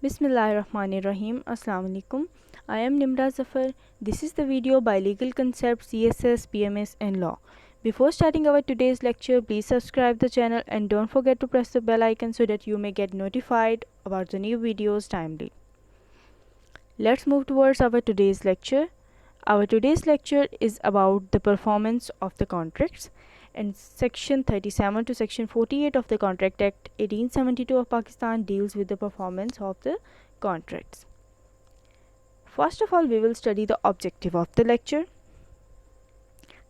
Bismillahirrahmanirrahim. Assalamu alaikum. I am Nimra Zafar. This is the video by Legal Concepts, CSS, PMS and Law. Before starting our today's lecture, please subscribe the channel and don't forget to press the bell icon so that you may get notified about the new videos timely. Let's move towards our today's lecture. Our today's lecture is about the performance of the contracts, and section 37 to section 48 of the Contract Act 1872 of Pakistan deals with the performance of the contracts. First of all, we will study the objective of the lecture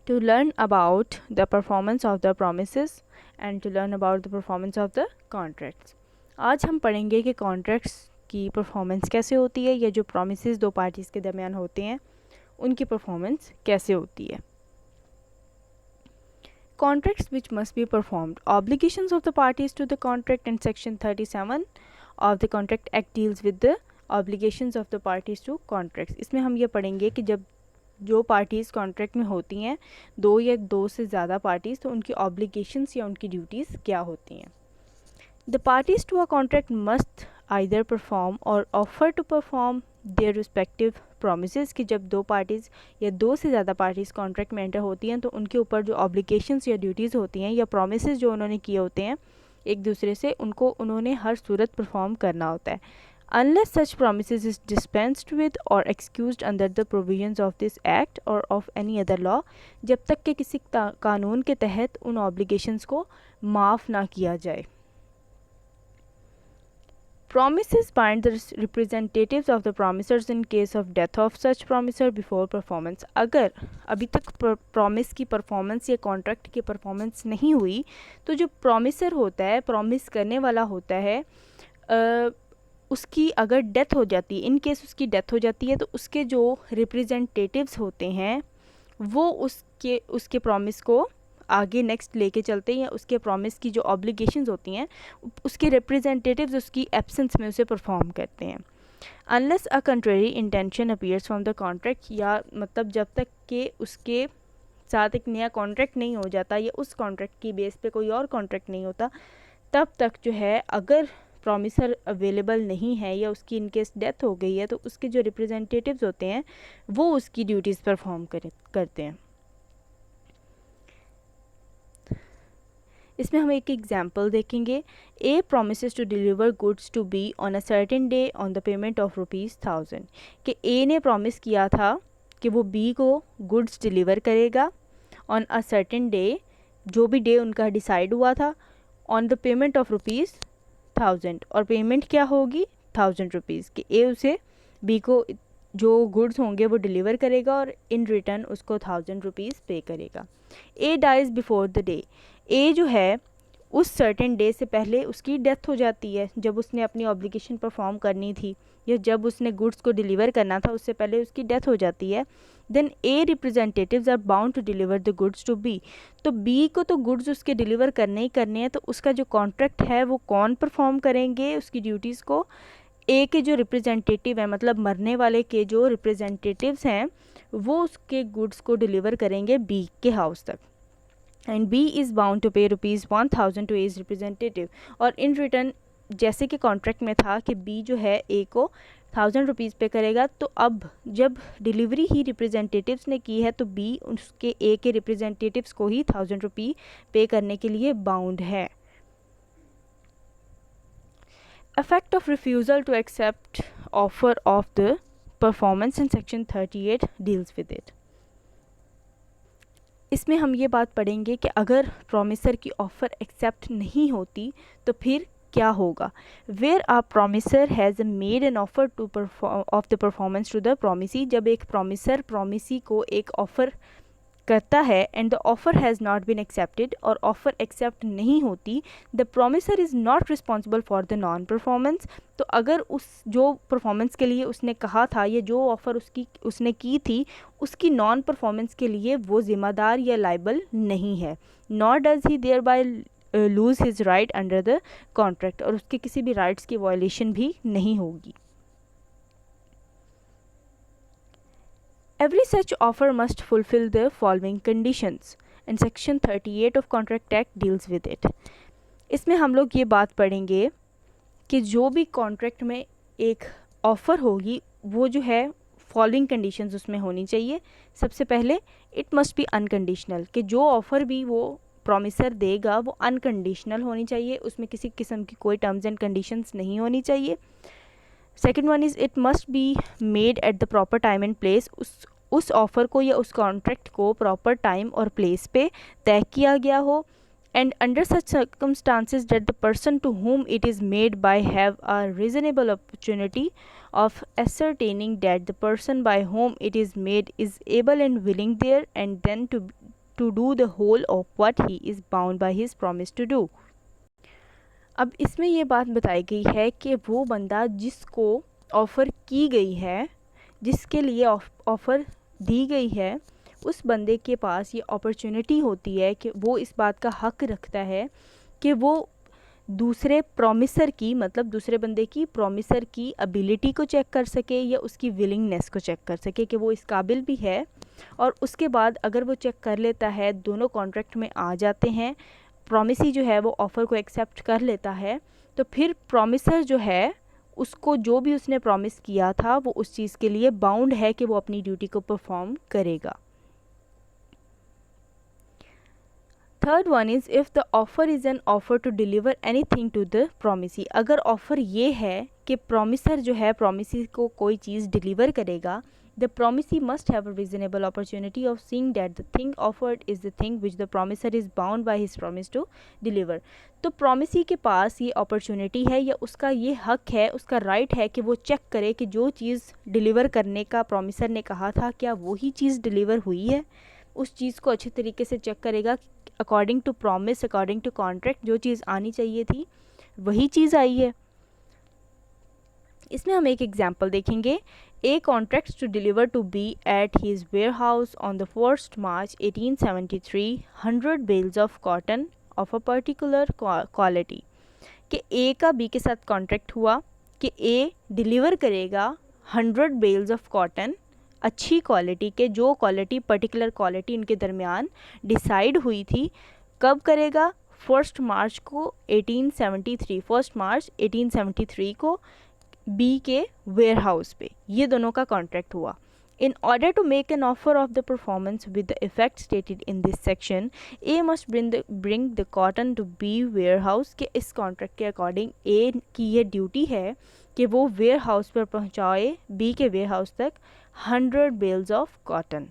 to learn about the performance of the promises and to learn about the performance of the contracts. आज हम पढ़ेंगे कि contracts की performance कैसे होती है या जो promises दो parties के दरमियान होते हैं उनकी performance कैसे होती है. Contracts which must be performed. Obligations of the parties to the contract, and section 37 of the Contract Act deals with the obligations of the parties to contracts. इसमें हम ये पढ़ेंगे कि जब जो पार्टीज़ कॉन्ट्रैक्ट में होती हैं, दो या दो से ज़्यादा पार्टीज़, तो उनकी ऑब्लिगेशंस या उनकी ड्यूटीज़ क्या होती हैं. The parties to a contract must either perform or offer to perform their respective promises. कि जब दो पार्टीज़ या दो से ज़्यादा पार्टीज़ कॉन्ट्रैक्ट में एंटर होती हैं तो उनके ऊपर जो ऑब्लिगेशंस या ड्यूटीज़ होती हैं या प्रोमिसेस जो उन्होंने किए होते हैं एक दूसरे से, उनको उन्होंने हर सूरत परफॉर्म करना होता है. Unless such promises is dispensed with or excused under the provisions of this act or of any other law, जब तक कि किसी कानून के तहत उन ऑब्लिगेशंस को माफ़ ना किया जाए. Promises bind the representatives of the promisers in case of death of such promiser before performance. अगर अभी तक प्रॉमिस की परफॉर्मेंस या कॉन्ट्रैक्ट की परफॉर्मेंस नहीं हुई तो जो प्रॉमिसर होता है, प्रॉमिस करने वाला होता है, उसकी अगर डेथ हो जाती है, इन केस उसकी डेथ हो जाती है, तो उसके जो रिप्रेजेंटेटिव्स होते हैं वो उसके प्रॉमिस को आगे नेक्स्ट लेके चलते हैं या उसके प्रॉमिस की जो ऑब्लिगेशंस होती हैं उसके रिप्रेजेंटेटिव्स उसकी एब्सेंस में उसे परफॉर्म करते हैं. Unless a contrary intention appears from the contract, या मतलब जब तक कि उसके साथ एक नया कॉन्ट्रैक्ट नहीं हो जाता या उस कॉन्ट्रैक्ट की बेस पे कोई और कॉन्ट्रैक्ट नहीं होता, तब तक जो है अगर प्रॉमिसर अवेलेबल नहीं है या उसकी इनकेस डेथ हो गई है तो उसके जो रिप्रेजेंटेटिव्स होते हैं वो उसकी ड्यूटीज़ परफॉर्म करते हैं. इसमें हम एक एग्जाम्पल देखेंगे. A promises to deliver goods to B on a certain day on the payment of ₹1000. कि ए ने प्रॉमिस किया था कि वो बी को गुड्स डिलीवर करेगा ऑन अ सर्टेन डे, जो भी डे उनका डिसाइड हुआ था, ऑन द पेमेंट ऑफ ₹1000. और पेमेंट क्या होगी? ₹1000. कि ए उसे बी को जो गुड्स होंगे वो डिलीवर करेगा और इन रिटर्न उसको ₹1000 पे करेगा. ए डाइज बिफोर द डे. ए जो है उस सर्टेन डे से पहले उसकी डेथ हो जाती है. जब उसने अपनी ऑब्लिगेशन परफॉर्म करनी थी या जब उसने गुड्स को डिलीवर करना था उससे पहले उसकी डेथ हो जाती है. Then A representatives are bound to deliver the goods to B. तो बी को तो गुड्स उसके डिलीवर करने ही करने हैं, तो उसका जो कॉन्ट्रैक्ट है वो कौन परफॉर्म करेंगे उसकी ड्यूटीज़ को? ए के जो रिप्रेजेंटेटिव हैं, मतलब मरने वाले के जो रिप्रेजेंटेटिव्स हैं वो उसके गुड्स को डिलीवर करेंगे बी के हाउस तक. And B is bound to pay ₹1000 to as representative. और इन रिटर्न जैसे कि कॉन्ट्रैक्ट में था कि बी जो है ए को ₹1000 पे करेगा, तो अब जब डिलीवरी ही रिप्रेजेंटेटिव्स ने की है तो बी उसके ए के रिप्रेजेंटेटिव्स को ही ₹1000 पे करने के लिए बाउंड है. Effect of refusal to accept offer of the performance in section 38 deals with it. इसमें हम ये बात पढ़ेंगे कि अगर प्रॉमिसर की ऑफ़र एक्सेप्ट नहीं होती तो फिर क्या होगा. Where a promisor has made an offer to of the performance to the promisee. जब एक प्रॉमिसर प्रॉमिसी को एक ऑफ़र करता है and the offer has not been accepted, और ऑफ़र एक्सेप्ट नहीं होती, the promisor is not responsible for the non performance. तो अगर उस जो परफॉर्मेंस के लिए उसने कहा था या जो ऑफ़र उसने की थी उसकी नॉन परफॉर्मेंस के लिए वो ज़िम्मेदार या लाइबल नहीं है. Nor does he thereby lose his right under the contract. और उसके किसी भी राइट्स की वायलेशन भी नहीं होगी. Every such offer must fulfill the following conditions, and section 38 of Contract Act deals with it. इसमें हम लोग ये बात पढ़ेंगे कि जो भी कॉन्ट्रैक्ट में एक ऑफ़र होगी वो जो है फॉलोइंग कंडीशंस उसमें होनी चाहिए। सबसे पहले इट मस्ट बी अनकंडीशनल, कि जो ऑफ़र भी वो प्रॉमिसर देगा वो अनकंडीशनल होनी चाहिए, उसमें किसी किस्म की कोई टर्म्स एंड कंडीशंस नहीं होनी चाहिए। Second one is it must be made at the proper time and place, उस ऑफ़र को या उस कॉन्ट्रैक्ट को प्रॉपर टाइम और प्लेस पे तय किया गया हो। And under such circumstances that the person to whom it is made by have a reasonable opportunity of ascertaining that the person by whom it is made is able and willing there and then to do the whole of what he is bound by his promise to do. अब इसमें ये बात बताई गई है कि वो बंदा जिसको ऑफ़र की गई है, जिसके लिए ऑफ़र दी गई है, उस बंदे के पास ये अपॉर्चुनिटी होती है कि वो इस बात का हक रखता है कि वो दूसरे प्रॉमिसर की, मतलब दूसरे बंदे की प्रॉमिसर की एबिलिटी को चेक कर सके या उसकी विलिंगनेस को चेक कर सके कि वो इस काबिल भी है। और उसके बाद अगर वो चेक कर लेता है, दोनों कॉन्ट्रैक्ट में आ जाते हैं, प्रॉमिसी जो है वो ऑफ़र को एक्सेप्ट कर लेता है, तो फिर प्रॉमिसर जो है उसको जो भी उसने प्रॉमिस किया था वो उस चीज़ के लिए बाउंड है कि वो अपनी ड्यूटी को परफॉर्म करेगा। Third one is if the offer is an offer to deliver anything to the promisee, अगर ऑफ़र ये है कि प्रॉमिसर जो है प्रॉमिसी को कोई चीज़ डिलीवर करेगा, the promisee must have a reasonable opportunity of seeing that the thing offered is the thing which the promiser is bound by his promise to deliver. तो promisee के पास ये opportunity है या उसका ये हक है, उसका right है कि वो चेक करे कि जो चीज़ डिलीवर करने का promiser ने कहा था क्या वही चीज़ डिलीवर हुई है। उस चीज़ को अच्छे तरीके से चेक करेगा, according to promise, according to contract जो चीज़ आनी चाहिए थी वही चीज़ आई है। इसमें हम एक एग्जाम्पल देखेंगे। A contracts to deliver to B at his warehouse on the 1st March 1873 100 bales of cotton of a particular quality, कि A का B के साथ कॉन्ट्रैक्ट हुआ कि A डिलीवर करेगा 100 बेल्स ऑफ कॉटन अच्छी क्वालिटी के, जो क्वालिटी पर्टिकुलर क्वालिटी इनके दरमियान डिसाइड हुई थी। कब करेगा? 1 मार्च को 1873, 1 मार्च 1873 को बी के वेयर हाउस पे ये दोनों का कॉन्ट्रैक्ट हुआ। In order to make an offer of the performance with the effect stated in this section, A must bring the cotton to B warehouse, के इस कॉन्ट्रैक्ट के अकॉर्डिंग ए की ये ड्यूटी है कि वो वेयर हाउस पर पहुंचाए बी के वेयर हाउस तक 100 bales of cotton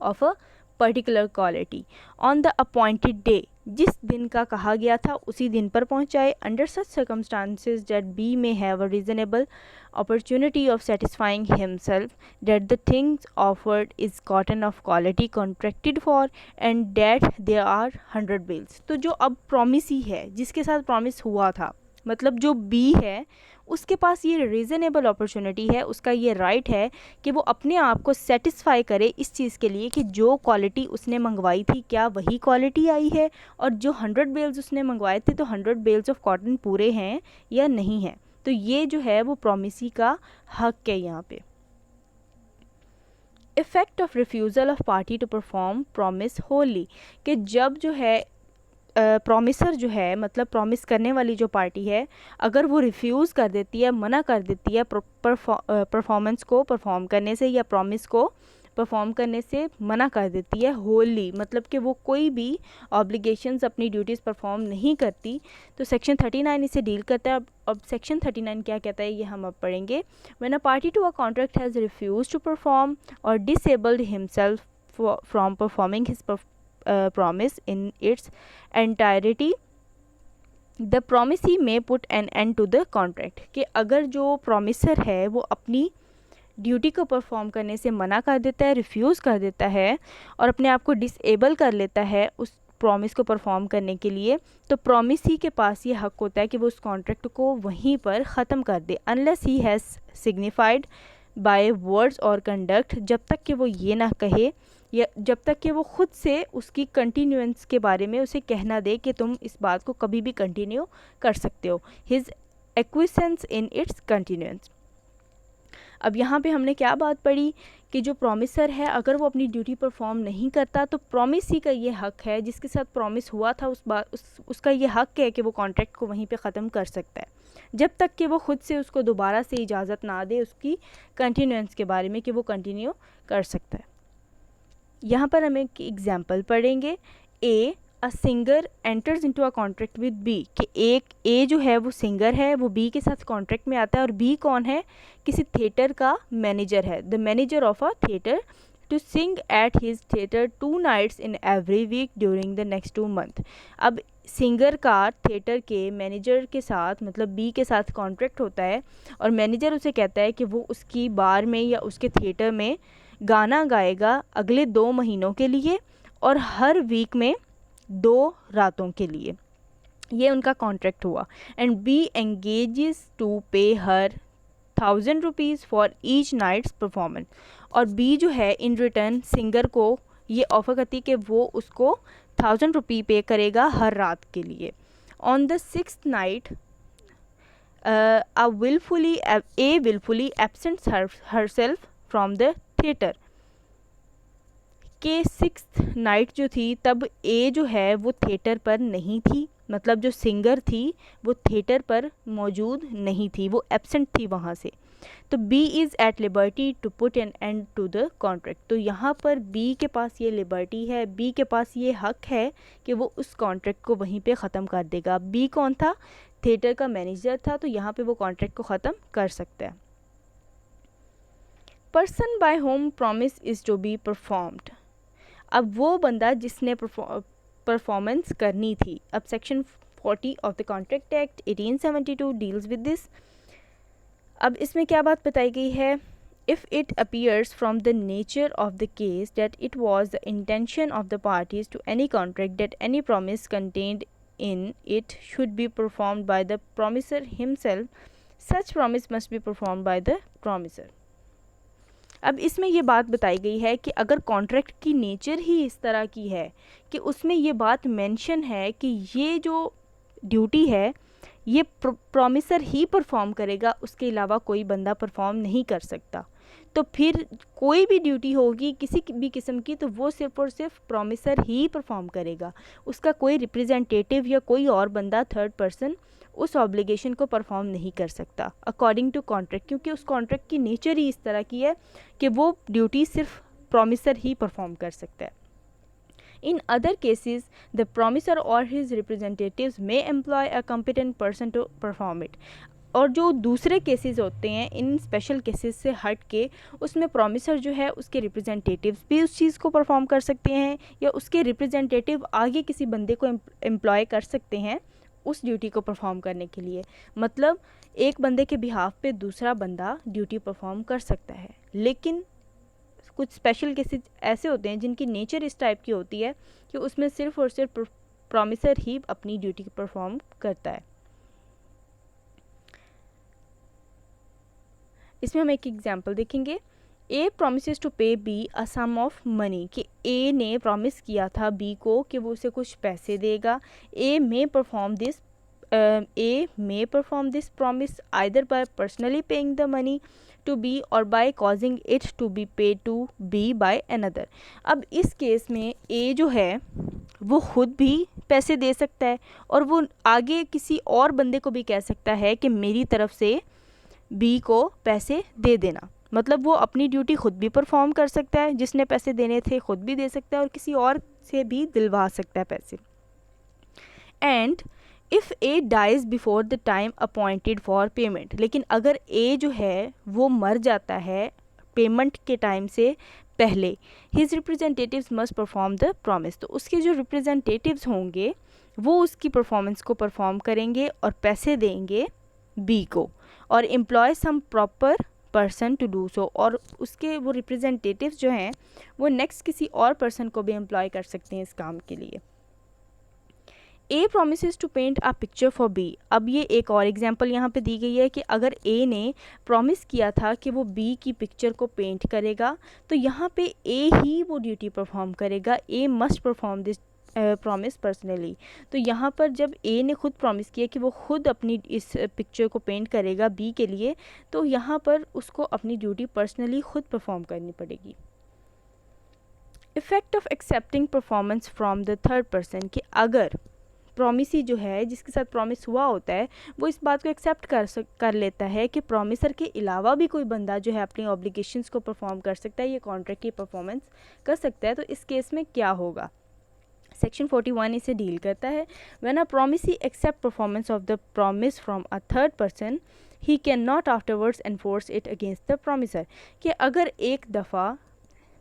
of a particular quality on the appointed day, जिस दिन का कहा गया था उसी दिन पर पहुंचाए। Under such circumstances that B may have a reasonable opportunity of satisfying himself that the things offered is cotton of quality contracted for and that there are 100 bales। तो जो अब promisee है, जिसके साथ promise हुआ था, मतलब जो B है, उसके पास ये रीज़नेबल अपॉर्चुनिटी है, उसका ये राइट है कि वो अपने आप को सेटिस्फाई करे इस चीज़ के लिए कि जो क्वालिटी उसने मंगवाई थी क्या वही क्वालिटी आई है, और जो 100 बेल्स उसने मंगवाए थे तो 100 बेल्स ऑफ कॉटन पूरे हैं या नहीं हैं। तो ये जो है वो प्रॉमिसी का हक है यहाँ पे। Effect of refusal of party to perform promise wholly, कि जब जो है प्रॉमिसर जो है, मतलब प्रॉमिस करने वाली जो पार्टी है, अगर वो रिफ्यूज़ कर देती है, मना कर देती है परफॉर्मेंस को परफॉर्म करने से या प्रॉमिस को परफॉर्म करने से मना कर देती है होली, मतलब कि वो कोई भी ऑब्लिगेशंस अपनी ड्यूटीज़ परफॉर्म नहीं करती, तो सेक्शन 39 इसे डील करता है। अब सेक्शन 39 क्या कहता है ये हम अब पढ़ेंगे। When a party to a contract has refuse to perform or disabled himself from performing his promise in its entirety, the promisee may put an end to the contract, कि अगर जो प्रॉमिसर है वो अपनी ड्यूटी को perform करने से मना कर देता है, रिफ्यूज़ कर देता है और अपने आप को डिसेबल कर लेता है उस प्रॉमिस को परफॉर्म करने के लिए, तो प्रॉमिसी के पास ये हक होता है कि वो उस कॉन्ट्रैक्ट को वहीं पर ख़त्म कर दे, unless he has signified by words or conduct, जब तक कि वो ये ना कहे या जब तक कि वो खुद से उसकी कंटिन्यूएंस के बारे में उसे कहना दे कि तुम इस बात को कभी भी कंटिन्यू कर सकते हो, हिज एक्विसेंस इन इट्स कंटिन्यूएंस। अब यहाँ पे हमने क्या बात पढ़ी कि जो प्रॉमिसर है अगर वो अपनी ड्यूटी परफॉर्म नहीं करता तो प्रॉमिस ही का ये हक है, जिसके साथ प्रॉमिस हुआ था उसका ये हक है कि वो कॉन्ट्रैक्ट को वहीं पे ख़त्म कर सकता है, जब तक कि वो ख़ुद से उसको दोबारा से इजाज़त ना दे उसकी कंटिन्यूएंस के बारे में कि वो कंटिन्यू कर सकता है। यहाँ पर हम एक एग्जाम्पल पढ़ेंगे। A singer enters into a contract with B, कि एक ए जो है वो सिंगर है, वो बी के साथ कॉन्ट्रैक्ट में आता है, और बी कौन है, किसी थिएटर का मैनेजर है, the manager of a theatre, to sing at his theatre 2 nights in every week during the next 2 months। अब सिंगर का थिएटर के मैनेजर के साथ मतलब बी के साथ कॉन्ट्रैक्ट होता है, और मैनेजर उसे कहता है कि वो उसकी बार में या उसके थिएटर में गाना गाएगा अगले 2 महीनों के लिए और हर वीक में 2 रातों के लिए। ये उनका कॉन्ट्रैक्ट हुआ। And B engages to pay her 1000 rupees for each night's performance, और बी जो है इन रिटर्न सिंगर को ये ऑफ़र करती कि वो उसको 1000 रुपये पे करेगा हर रात के लिए। On the 6th night wilfully absents herself from the theatre, के 6th नाइट जो थी तब ए जो है वो थिएटर पर नहीं थी, मतलब जो सिंगर थी वो थिएटर पर मौजूद नहीं थी, वो एब्सेंट थी वहाँ से। तो B is at liberty to put an end to the contract, तो यहाँ पर बी के पास ये लिबर्टी है, बी के पास ये हक है कि वो उस कॉन्ट्रैक्ट को वहीं पे ख़त्म कर देगा। बी कौन था, थिएटर का मैनेजर था, तो यहाँ पे वो कॉन्ट्रैक्ट को ख़त्म कर सकता है। Person by whom promise is to be performed, अब वो बंदा जिसने परफॉर्मेंस करनी थी। अब section 40 of the contract act 1872 deals with this. अब इसमें क्या बात बताई गई है, if it appears from the nature of the case that it was the intention of the parties to any contract that any promise contained in it should be performed by the promiser himself, such promise must be performed by the promiser। अब इसमें ये बात बताई गई है कि अगर contract की नेचर ही इस तरह की है कि उसमें ये बात मेंशन है कि ये जो ड्यूटी है ये प्रॉमिसर ही परफॉर्म करेगा, उसके अलावा कोई बंदा परफॉर्म नहीं कर सकता, तो फिर कोई भी ड्यूटी होगी किसी भी किस्म की तो वो सिर्फ और सिर्फ प्रॉमिसर ही परफॉर्म करेगा, उसका कोई रिप्रेजेंटेटिव या कोई और बंदा थर्ड पर्सन उस ऑब्लिगेशन को परफॉर्म नहीं कर सकता अकॉर्डिंग टू कॉन्ट्रैक्ट, क्योंकि उस कॉन्ट्रैक्ट की नेचर ही इस तरह की है कि वो ड्यूटी सिर्फ प्रॉमिसर ही परफॉर्म कर सकता है। In other cases, the promisor or his representatives may employ a competent person to perform it। और जो दूसरे केसेस होते हैं इन स्पेशल केसेस से हट के, उसमें प्रॉमिसर जो है उसके रिप्रेजेंटेटिव्स भी उस चीज़ को परफॉर्म कर सकते हैं या उसके रिप्रेजेंटेटिव आगे किसी बंदे को एम्प्लॉय कर सकते हैं उस ड्यूटी को परफॉर्म करने के लिए। मतलब एक बंदे के बिहाफ पे दूसरा बंदा ड्यूटी परफॉर्म कर सकता है, लेकिन कुछ स्पेशल केसेस ऐसे होते हैं जिनकी नेचर इस टाइप की होती है कि उसमें सिर्फ और सिर्फ प्रॉमिसर ही अपनी ड्यूटी परफॉर्म करता है। इसमें हम एक एग्जांपल देखेंगे। A promises to pay B a sum of money, कि ए ने प्रॉमिस किया था बी को कि वो उसे कुछ पैसे देगा। A may perform this promise either by personally paying the money to B or by causing it to be pay to B by another. अब इस केस में ए जो है वो खुद भी पैसे दे सकता है और वो आगे किसी और बंदे को भी कह सकता है कि मेरी तरफ से बी को पैसे दे देना। मतलब वो अपनी ड्यूटी खुद भी परफॉर्म कर सकता है, जिसने पैसे देने थे खुद भी दे सकता है और किसी और से भी दिलवा सकता है पैसे। And if A dies before the time appointed for payment, लेकिन अगर ए जो है वो मर जाता है पेमेंट के टाइम से पहले, his representatives must perform the promise, तो उसके जो रिप्रेजेंटेटिव्स होंगे वो उसकी परफॉर्मेंस को परफॉर्म करेंगे और पैसे देंगे बी को, और employ some proper person to do so, और उसके वो रिप्रेजेंटेटिव्स जो हैं वो नेक्स्ट किसी और पर्सन को भी एम्प्लॉय कर सकते हैं इस काम के लिए। A promises to paint a picture for B, अब ये एक और एग्जांपल यहाँ पे दी गई है कि अगर ए ने प्रॉमिस किया था कि वो बी की पिक्चर को पेंट करेगा, तो यहाँ पे ए ही वो ड्यूटी परफॉर्म करेगा। A must perform this promise personally. तो यहाँ पर जब ए ने खुद प्रॉमिस किया कि वो खुद अपनी इस पिक्चर को पेंट करेगा बी के लिए, तो यहाँ पर उसको अपनी ड्यूटी पर्सनली खुद परफॉर्म करनी पड़ेगी। Effect of accepting performance from the third person, कि अगर प्रॉमिसी जो है जिसके साथ प्रॉमिस हुआ होता है वो इस बात को एक्सेप्ट कर लेता है कि प्रॉमिसर के अलावा भी कोई बंदा जो है अपनी ऑब्लिगेशंस को परफॉर्म कर सकता है, ये कॉन्ट्रैक्ट की परफॉर्मेंस कर सकता है, तो इस केस में क्या होगा। सेक्शन 41 इसे डील करता है। When a promisee accepts performance of the promise from a third person he can not afterwards enforce it against the promisor, कि अगर एक दफ़ा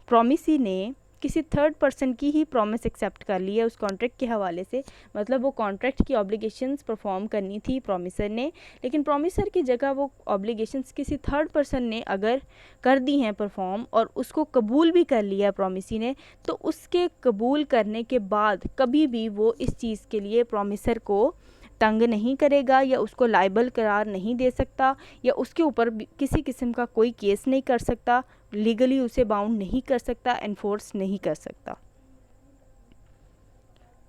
प्रॉमिसी ने किसी थर्ड पर्सन की ही प्रॉमिस एक्सेप्ट कर ली है उस कॉन्ट्रैक्ट के हवाले से, मतलब वो कॉन्ट्रैक्ट की ऑब्लिगेशंस परफॉर्म करनी थी प्रॉमिसर ने, लेकिन प्रॉमिसर की जगह वो ऑब्लिगेशंस किसी थर्ड पर्सन ने अगर कर दी हैं परफॉर्म और उसको कबूल भी कर लिया प्रॉमिसी ने, तो उसके कबूल करने के बाद कभी भी वो इस चीज़ के लिए प्रॉमिसर को तंग नहीं करेगा या उसको लाइबल करार नहीं दे सकता या उसके ऊपर किसी किस्म का कोई केस नहीं कर सकता, लीगली उसे बाउंड नहीं कर सकता, एनफोर्स नहीं कर सकता।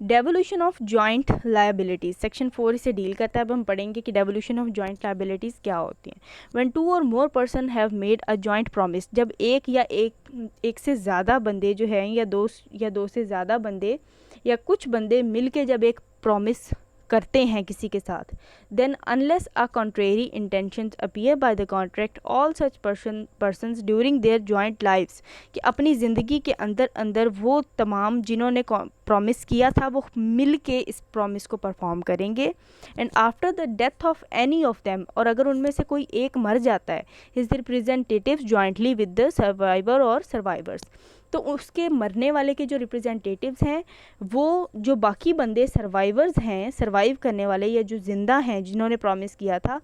Devolution of joint liabilities, section 4 इसे डील करता है। अब हम पढ़ेंगे कि डेवोल्यूशन ऑफ जॉइंट लायबिलिटीज़ क्या होती हैं। When 2 or more person have made a joint promise, जब एक से ज़्यादा बंदे जो हैं या दो से ज़्यादा बंदे या कुछ बंदे मिल के जब एक प्रॉमिस करते हैं किसी के साथ, then unless a contrary intentions appear by the contract all such persons during their joint lives, कि अपनी ज़िंदगी के अंदर अंदर वो तमाम जिन्होंने प्रॉमिस किया था वो मिल के इस प्रॉमिस को परफॉर्म करेंगे। And after the death of any of them, और अगर उनमें से कोई एक मर जाता है, his representatives jointly with the survivor और सर्वाइवर्स, तो उसके मरने वाले के जो रिप्रेजेंटेटिव्स हैं वो जो बाकी बंदे सर्वाइवर्स हैं, सर्वाइव करने वाले या जो ज़िंदा हैं जिन्होंने प्रॉमिस किया था,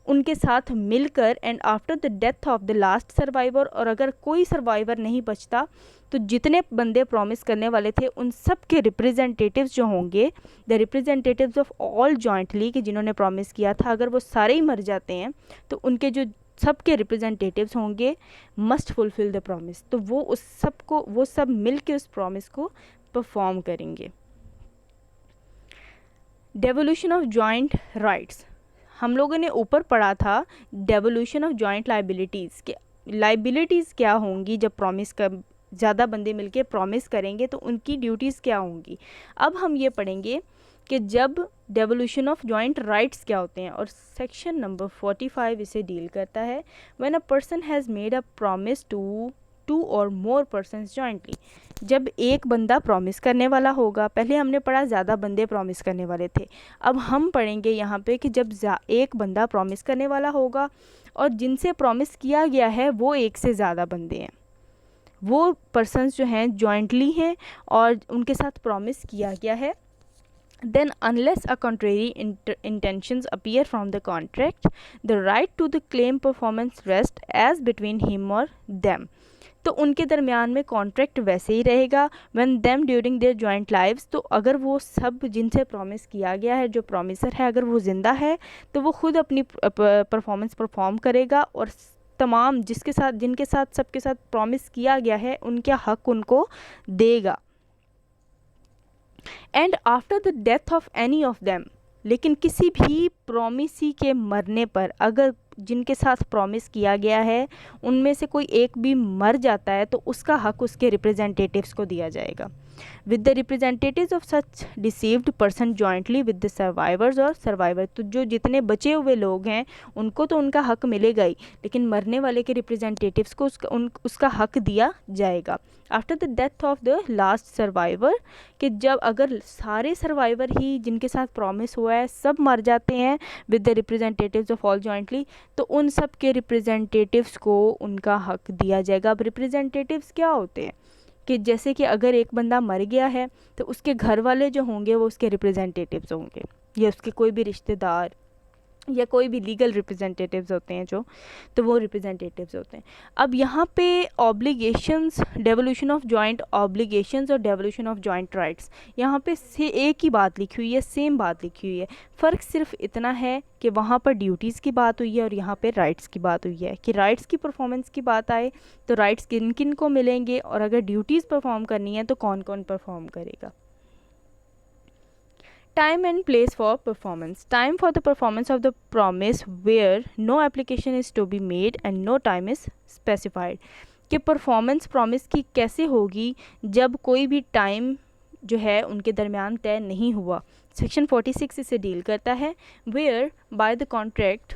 उनके साथ मिलकर and after the death of the last survivor, और अगर कोई सर्वाइवर नहीं बचता तो जितने बंदे प्रॉमिस करने वाले थे उन सब के रिप्रेजेंटेटिव्स जो होंगे, the representatives of all jointly, कि जिन्होंने प्रॉमिस किया था, अगर वो सारे ही मर जाते हैं तो उनके जो सबके रिप्रेजेंटेटिव्स होंगे मस्ट फुलफिल द प्रॉमिस, तो वो सब मिल के उस प्रॉमिस को परफॉर्म करेंगे। डेवोल्यूशन ऑफ जॉइंट राइट्स, हम लोगों ने ऊपर पढ़ा था डेवोल्यूशन ऑफ जॉइंट लाइबिलिटीज़, के लाइबिलिटीज़ क्या होंगी जब प्रॉमिस का ज़्यादा बंदे मिलके प्रॉमिस करेंगे तो उनकी ड्यूटीज़ क्या होंगी। अब हम ये पढ़ेंगे कि जब डेवोल्यूशन ऑफ जॉइंट राइट्स क्या होते हैं, और सेक्शन नंबर 45 इसे डील करता है। When a person has made a promise to 2 or more persons jointly, जब एक बंदा प्रॉमिस करने वाला होगा, पहले हमने पढ़ा ज़्यादा बंदे प्रॉमिस करने वाले थे, अब हम पढ़ेंगे यहाँ पे कि जब एक बंदा प्रॉमिस करने वाला होगा और जिनसे प्रॉमिस किया गया है वो एक से ज़्यादा बंदे हैं, वो पर्सन्स जो हैं जॉइंटली हैं और उनके साथ प्रॉमिस किया गया है, then unless a contrary intentions appear from the contract, the right to the claim performance rest as between him or them, तो उनके दरमियान में कॉन्ट्रैक्ट वैसे ही रहेगा when them during their joint lives, तो अगर वो सब जिनसे प्रॉमिस किया गया है, जो प्रॉमिसर है अगर वो ज़िंदा है तो वो खुद अपनी परफॉर्मेंस परफॉर्म करेगा और तमाम जिनके साथ सबके साथ प्रॉमिस किया गया है उनके हक उनको देगा। And after the death of any of them, लेकिन किसी भी प्रॉमिसी के मरने पर अगर जिनके साथ प्रॉमिस किया गया है उनमें से कोई एक भी मर जाता है तो उसका हक उसके रिप्रेजेंटेटिव्स को दिया जाएगा। With the representatives of such deceived person jointly with the survivors और सर्वाइवर, तो जो जितने बचे हुए लोग हैं उनको तो उनका हक मिलेगा ही, लेकिन मरने वाले के रिप्रेजेंटेटिव्स को उसका हक दिया जाएगा। After the death of the last survivor, कि जब अगर सारे सर्वाइवर ही जिनके साथ प्रॉमिस हुआ है सब मर जाते हैं with the representatives of all jointly, तो उन सब के रिप्रेजेंटेटिव्स को उनका हक दिया जाएगा। अब रिप्रेजेंटेटिव्स क्या होते हैं कि जैसे कि अगर एक बंदा मर गया है तो उसके घर वाले जो होंगे वो उसके रिप्रेजेंटेटिव्स होंगे या उसके कोई भी रिश्तेदार या कोई भी लीगल रिप्रेजेंटेटिव्स होते हैं जो, तो वो रिप्रेजेंटेटिव्स होते हैं। अब यहाँ पे obligations, devolution of joint obligations और डेवोल्यूशन ऑफ जॉइंट राइट्स, यहाँ पे से एक ही बात लिखी हुई है, सेम बात लिखी हुई है, फ़र्क सिर्फ इतना है कि वहाँ पर ड्यूटीज़ की बात हुई है और यहाँ पे राइट्स की बात हुई है। कि राइट्स की परफॉर्मेंस की बात आए तो राइट्स किन किन को मिलेंगे और अगर ड्यूटीज़ परफॉर्म करनी है तो कौन कौन परफॉर्म करेगा। Time and place for performance. Time for the performance of the promise where no application is to be made and no time is specified. कि परफॉर्मेंस प्रॉमिस की कैसे होगी जब कोई भी टाइम जो है उनके दरमियान तय नहीं हुआ. सेक्शन 46 इसे डील करता है. Whereby the contract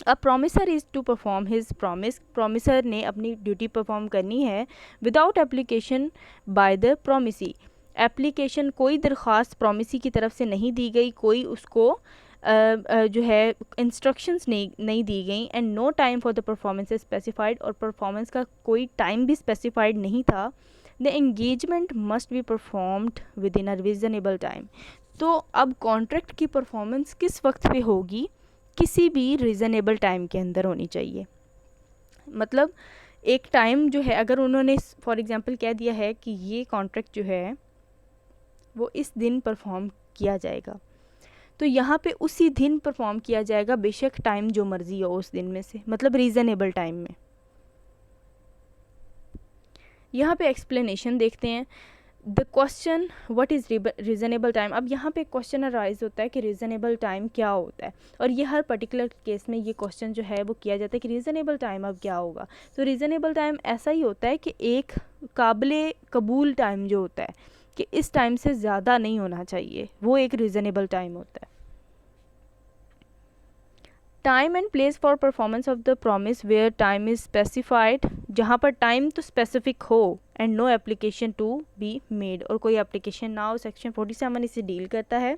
a promisor is to perform his promise. Promisor ने अपनी ड्यूटी परफॉर्म करनी है without application by the promisee. Application कोई दरख्वास्त प्रोमिसी की तरफ से नहीं दी गई, कोई उसको जो है इंस्ट्रक्शंस नहीं दी गई. And no time for the performance specified. और परफॉर्मेंस का कोई टाइम भी स्पेसिफाइड नहीं था. The engagement must be performed within a reasonable time. तो अब कॉन्ट्रैक्ट की परफॉर्मेंस किस वक्त पे होगी? किसी भी रीज़नेबल टाइम के अंदर होनी चाहिए. मतलब एक टाइम जो है, अगर उन्होंने फॉर एग्जांपल कह दिया है कि ये कॉन्ट्रैक्ट जो है वो इस दिन परफॉर्म किया जाएगा, तो यहाँ पे उसी दिन परफॉर्म किया जाएगा, बेशक टाइम जो मर्ज़ी हो उस दिन में से, मतलब रीज़नेबल टाइम में. यहाँ पे एक्सप्लेनेशन देखते हैं. The question what is reasonable time. अब यहाँ पे क्वेश्चन अराइज होता है कि रीज़नेबल टाइम क्या होता है, और ये हर पर्टिकुलर केस में ये क्वेश्चन जो है वो किया जाता है कि रीज़नेबल टाइम अब क्या होगा. तो रीज़नेबल टाइम ऐसा ही होता है कि एक काबिल कबूल टाइम जो होता है कि इस टाइम से ज़्यादा नहीं होना चाहिए, वो एक रीज़नेबल टाइम होता है. Time and place for performance of the promise where time is specified. जहाँ पर टाइम तो स्पेसिफिक हो and no application to be made, और कोई एप्लीकेशन ना हो. सेक्शन 47 इसे डील करता है.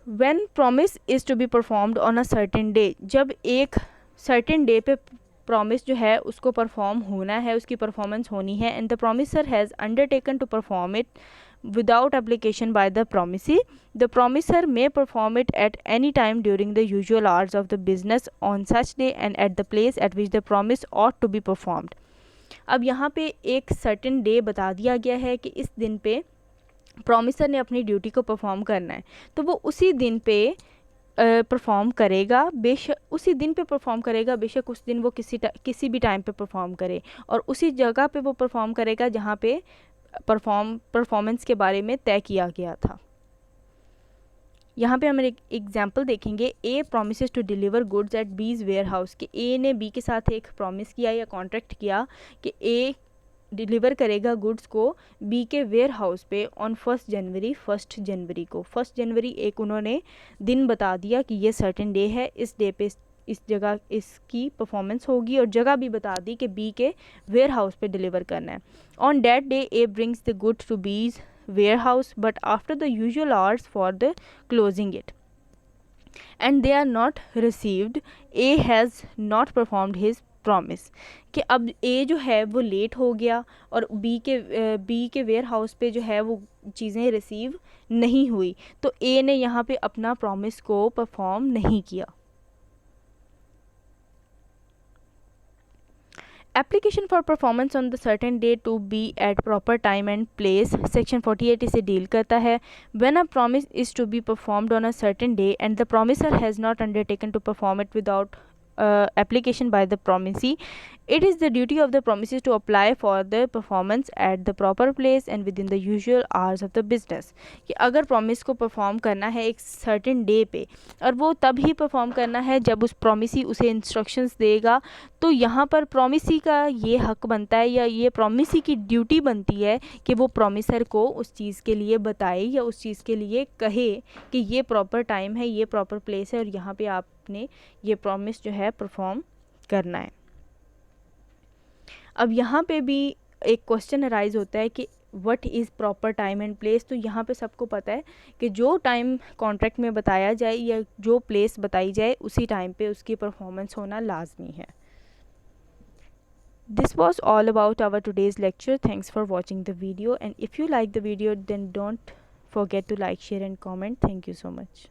When promise is to be performed on a certain day. जब एक सर्टेन डे पे प्रॉमिस जो है उसको परफॉर्म होना है, उसकी परफॉर्मेंस होनी है. And the promisor has undertaken to perform it without application by the promisee. The promisor may perform it at any time during the usual hours of the business on such day and at the place at which the promise ought to be performed. अब यहाँ पे एक certain day बता दिया गया है कि इस दिन पे प्रॉमिसर ने अपनी ड्यूटी को परफॉर्म करना है, तो वो उसी दिन पे परफॉर्म करेगा. बेशक उसी दिन पे परफॉर्म करेगा, बेशक उस दिन वो किसी भी टाइम पे परफॉर्म करे, और उसी जगह पे वो परफॉर्म करेगा जहाँ पे परफॉर्मेंस के बारे में तय किया गया था. यहाँ पे हम एक एग्जांपल देखेंगे. A promises to deliver goods at B's warehouse. कि ए ने बी के साथ एक प्रॉमिस किया या कॉन्ट्रैक्ट किया कि ए डिलीवर करेगा गुड्स को बी के वेयर हाउस पे ऑन 1 जनवरी को. 1 जनवरी एक उन्होंने दिन बता दिया कि ये सर्टेन डे है, इस डे पे इस जगह इसकी परफॉर्मेंस होगी, और जगह भी बता दी कि बी के वेयर हाउस पे डिलीवर करना है. On that day A brings the good to B's warehouse but after the usual hours for the closing it and they are not received. A has not performed his promise. कि अब ए जो है वो late हो गया और B के ware house पे जो है वो चीज़ें रिसीव नहीं हुई, तो ए ने यहाँ पे अपना प्रॉमिस को परफॉर्म नहीं किया. Application for performance on the certain day to be at proper time and place. Section 48 इसे डील करता है. When a promise is to be performed on a certain day and the promisor has not undertaken to perform it without application by the promisee, it is the duty of the promisee to apply for the performance at the proper place and within the usual hours of the business. कि अगर promise को perform करना है एक certain day पे, और वो तब ही परफॉर्म करना है जब उस प्रॉमिसी उसे इंस्ट्रक्शंस देगा, तो यहाँ पर प्रॉमिसी का ये हक बनता है या ये प्रॉमिसी की ड्यूटी बनती है कि वो प्रॉमिसर को उस चीज़ के लिए बताए या उस चीज़ के लिए कहे कि ये प्रॉपर टाइम है, ये प्रॉपर प्लेस है, और यहाँ पे आपने ये प्रॉमिस जो है परफॉर्म करना है. अब यहाँ पे भी एक क्वेश्चन अराइज होता है कि what is proper time and place. तो यहाँ पे सबको पता है कि जो टाइम कॉन्ट्रैक्ट में बताया जाए या जो प्लेस बताई जाए उसी टाइम पे उसकी परफॉर्मेंस होना लाजमी है. This was all about our today's lecture. Thanks for watching the video, and if you like the video then don't forget to like, share and comment. Thank you so much.